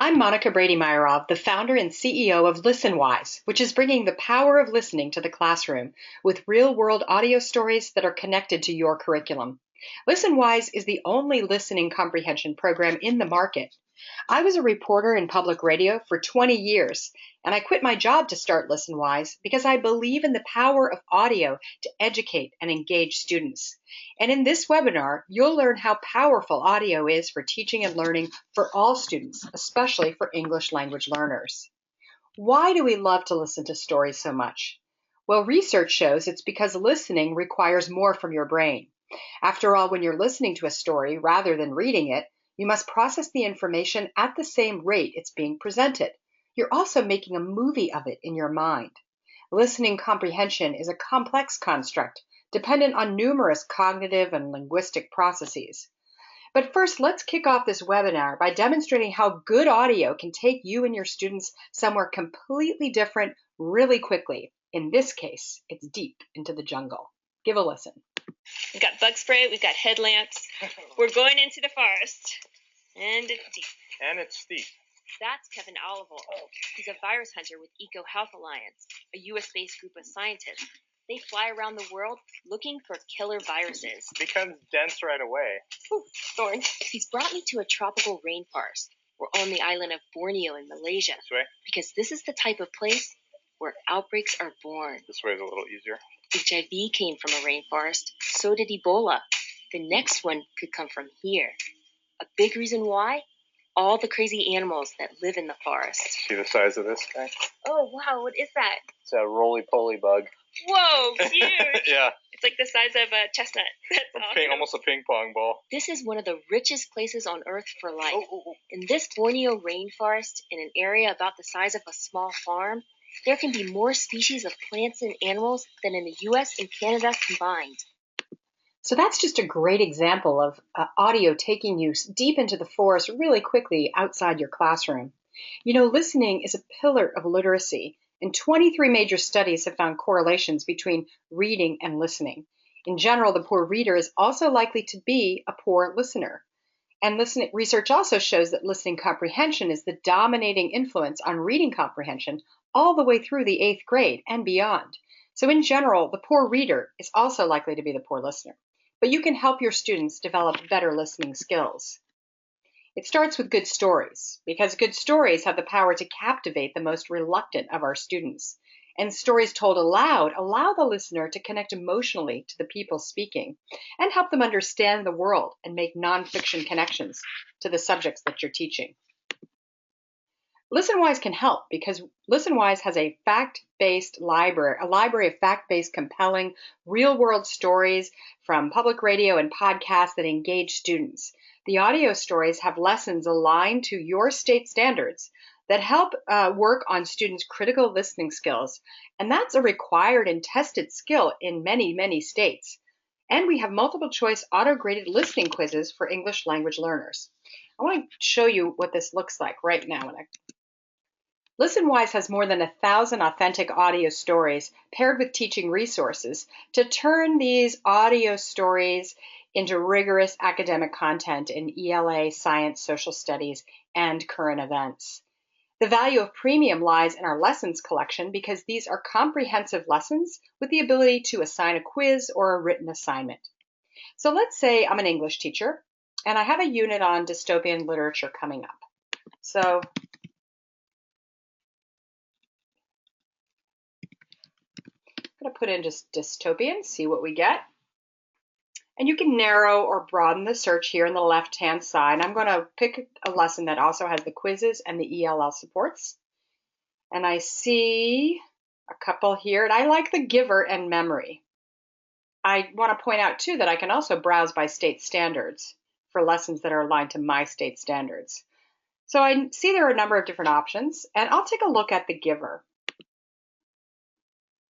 I'm Monica Brady-Meyerov, the founder and CEO of Listenwise, which is bringing the power of listening to the classroom with real-world audio stories that are connected to your curriculum. Listenwise is the only listening comprehension program in the market. I was a reporter in public radio for 20 years, and I quit my job to start Listenwise because I believe in the power of audio to educate and engage students. And in this webinar, you'll learn how powerful audio is for teaching and learning for all students, especially for English language learners. Why do we love to listen to stories so much? Well, research shows it's because listening requires more from your brain. After all, when you're listening to a story rather than reading it, you must process the information at the same rate it's being presented. You're also making a movie of it in your mind. Listening comprehension is a complex construct dependent on numerous cognitive and linguistic processes. But first, let's kick off this webinar by demonstrating how good audio can take you and your students somewhere completely different really quickly. In this case, it's deep into the jungle. Give a listen. We've got bug spray, we've got headlamps. We're going into the forest. And it's deep. And it's steep. That's Kevin Oliver. He's a virus hunter with EcoHealth Alliance, a US-based group of scientists. They fly around the world looking for killer viruses. Becomes dense right away. Ooh, thorns. He's brought me to a tropical rainforest. We're on the island of Borneo in Malaysia. This way? Because this is the type of place where outbreaks are born. This way is a little easier. HIV came from a rainforest. So did Ebola. The next one could come from here. A big reason why? All the crazy animals that live in the forest. See the size of this guy? Oh, wow, what is that? It's a roly-poly bug. Whoa, huge. Yeah. It's like the size of a chestnut. That's awesome. Almost a ping pong ball. This is one of the richest places on Earth for life. In this Borneo rainforest, in an area about the size of a small farm, there can be more species of plants and animals than in the US and Canada combined. So that's just a great example of audio taking you deep into the forest really quickly outside your classroom. You know, listening is a pillar of literacy, and 23 major studies have found correlations between reading and listening. In general, the poor reader is also likely to be a poor listener. And research also shows that listening comprehension is the dominating influence on reading comprehension all the way through the 8th grade and beyond. So in general, the poor reader is also likely to be the poor listener. But you can help your students develop better listening skills. It starts with good stories, because good stories have the power to captivate the most reluctant of our students. And stories told aloud allow the listener to connect emotionally to the people speaking and help them understand the world and make nonfiction connections to the subjects that you're teaching. Listenwise can help because Listenwise has a fact-based library, a library of fact-based, compelling, real-world stories from public radio and podcasts that engage students. The audio stories have lessons aligned to your state standards that help work on students' critical listening skills. And that's a required and tested skill in many, many states. And we have multiple choice auto-graded listening quizzes for English language learners. I want to show you what this looks like right now. Listenwise has more than 1,000 authentic audio stories paired with teaching resources to turn these audio stories into rigorous academic content in ELA, science, social studies, and current events. The value of premium lies in our lessons collection because these are comprehensive lessons with the ability to assign a quiz or a written assignment. So let's say I'm an English teacher and I have a unit on dystopian literature coming up. So I'm going to put in just dystopian, see what we get. And you can narrow or broaden the search here on the left-hand side. I'm going to pick a lesson that also has the quizzes and the ELL supports. And I see a couple here, and I like the giver and memory. I want to point out, too, that I can also browse by state standards for lessons that are aligned to my state standards. So I see there are a number of different options, and I'll take a look at the giver.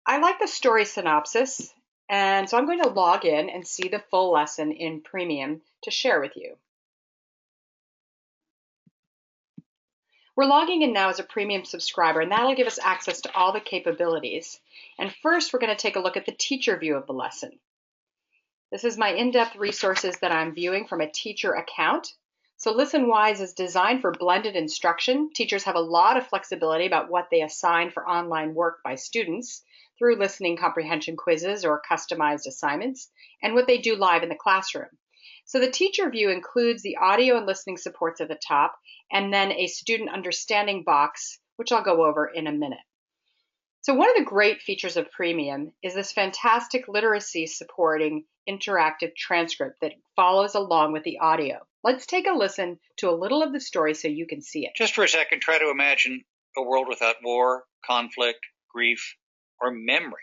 I like the story synopsis, and so I'm going to log in and see the full lesson in Premium to share with you. We're logging in now as a Premium subscriber, and that'll give us access to all the capabilities. And first, we're going to take a look at the teacher view of the lesson. This is my in-depth resources that I'm viewing from a teacher account. So Listenwise is designed for blended instruction. Teachers have a lot of flexibility about what they assign for online work by students through listening comprehension quizzes or customized assignments, and what they do live in the classroom. So the teacher view includes the audio and listening supports at the top, and then a student understanding box, which I'll go over in a minute. So one of the great features of Premium is this fantastic literacy supporting interactive transcript that follows along with the audio. Let's take a listen to a little of the story so you can see it. Just for a second, try to imagine a world without war, conflict, grief, or memory.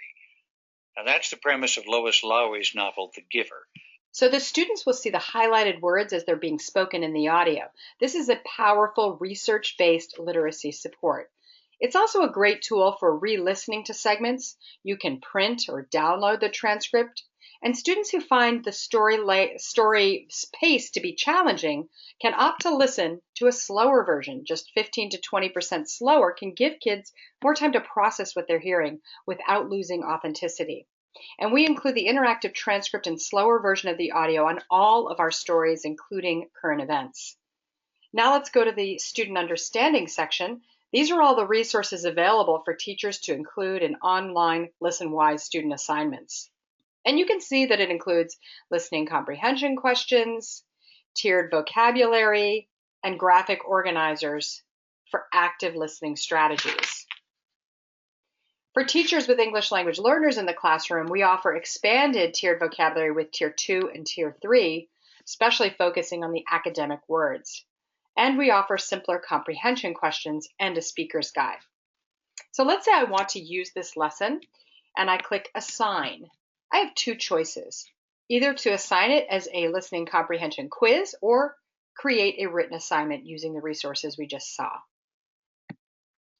Now that's the premise of Lois Lowry's novel, The Giver. So the students will see the highlighted words as they're being spoken in the audio. This is a powerful research-based literacy support. It's also a great tool for re-listening to segments. You can print or download the transcript. And students who find the story pace to be challenging can opt to listen to a slower version. Just 15 to 20% slower can give kids more time to process what they're hearing without losing authenticity. And we include the interactive transcript and slower version of the audio on all of our stories, including current events. Now let's go to the student understanding section. These are all the resources available for teachers to include in online Listenwise student assignments. And you can see that it includes listening comprehension questions, tiered vocabulary, and graphic organizers for active listening strategies. For teachers with English language learners in the classroom, we offer expanded tiered vocabulary with Tier 2 and Tier 3, especially focusing on the academic words. And we offer simpler comprehension questions and a speaker's guide. So let's say I want to use this lesson, and I click Assign. I have two choices, either to assign it as a listening comprehension quiz or create a written assignment using the resources we just saw.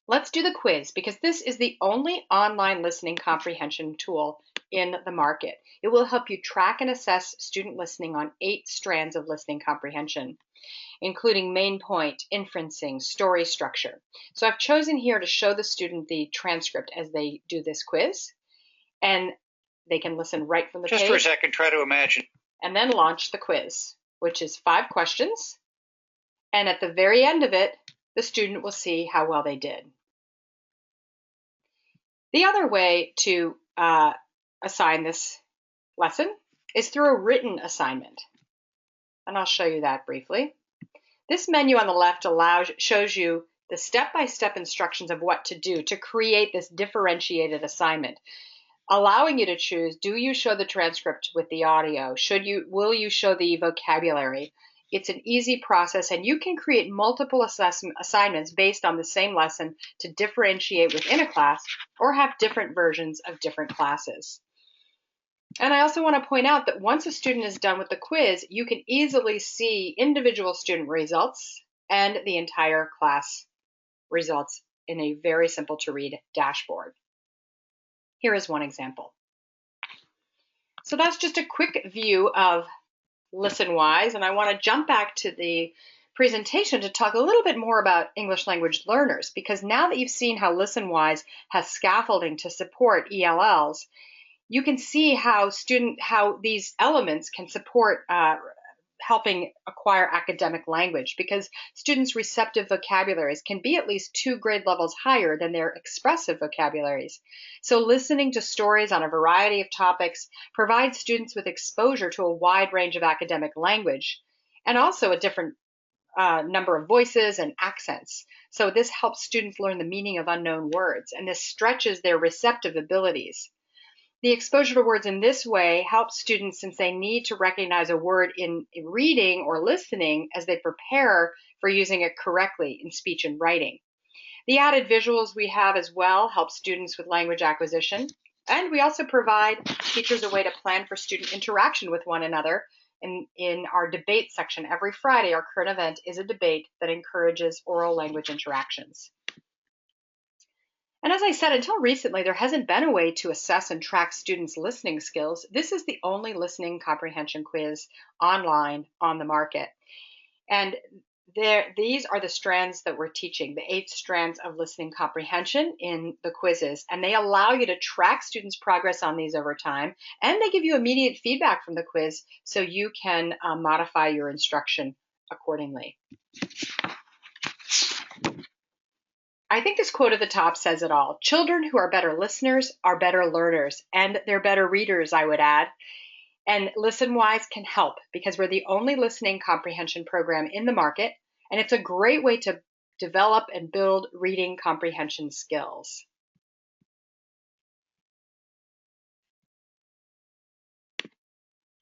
Let's do the quiz because this is the only online listening comprehension tool in the market. It will help you track and assess student listening on 8 strands of listening comprehension, including main point, inferencing, story structure. So I've chosen here to show the student the transcript as they do this quiz, and they can listen right from the page. Just for a second, try to imagine. And then launch the quiz, which is 5 questions. And at the very end of it, the student will see how well they did. The other way to assign this lesson is through a written assignment. And I'll show you that briefly. This menu on the left shows you the step-by-step instructions of what to do to create this differentiated assignment, allowing you to choose, do you show the transcript with the audio? Will you show the vocabulary? It's an easy process, and you can create multiple assignments based on the same lesson to differentiate within a class or have different versions of different classes. And I also want to point out that once a student is done with the quiz, you can easily see individual student results and the entire class results in a very simple to read dashboard. Here is one example. So that's just a quick view of Listenwise, and I want to jump back to the presentation to talk a little bit more about English language learners, because now that you've seen how Listenwise has scaffolding to support ELLs, you can see how these elements can support helping acquire academic language, because students' receptive vocabularies can be at least 2 grade levels higher than their expressive vocabularies. So listening to stories on a variety of topics provides students with exposure to a wide range of academic language and also a different number of voices and accents. So this helps students learn the meaning of unknown words, and this stretches their receptive abilities. The exposure to words in this way helps students since they need to recognize a word in reading or listening as they prepare for using it correctly in speech and writing. The added visuals we have as well help students with language acquisition, and we also provide teachers a way to plan for student interaction with one another. In our debate section every Friday, our current event is a debate that encourages oral language interactions. And as I said, until recently, there hasn't been a way to assess and track students' listening skills. This is the only listening comprehension quiz online on the market. And these are the strands that we're teaching, the 8 strands of listening comprehension in the quizzes. And they allow you to track students' progress on these over time. And they give you immediate feedback from the quiz so you can modify your instruction accordingly. I think this quote at the top says it all. Children who are better listeners are better learners, and they're better readers, I would add. And Listenwise can help because we're the only listening comprehension program in the market, and it's a great way to develop and build reading comprehension skills.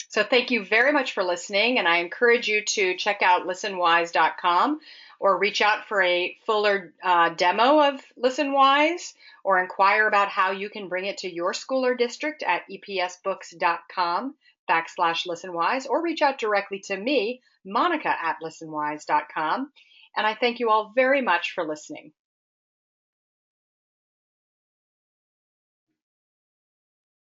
So thank you very much for listening, and I encourage you to check out listenwise.com or reach out for a fuller demo of Listenwise or inquire about how you can bring it to your school or district at epsbooks.com/listenwise, or reach out directly to me, Monica, at listenwise.com. And I thank you all very much for listening.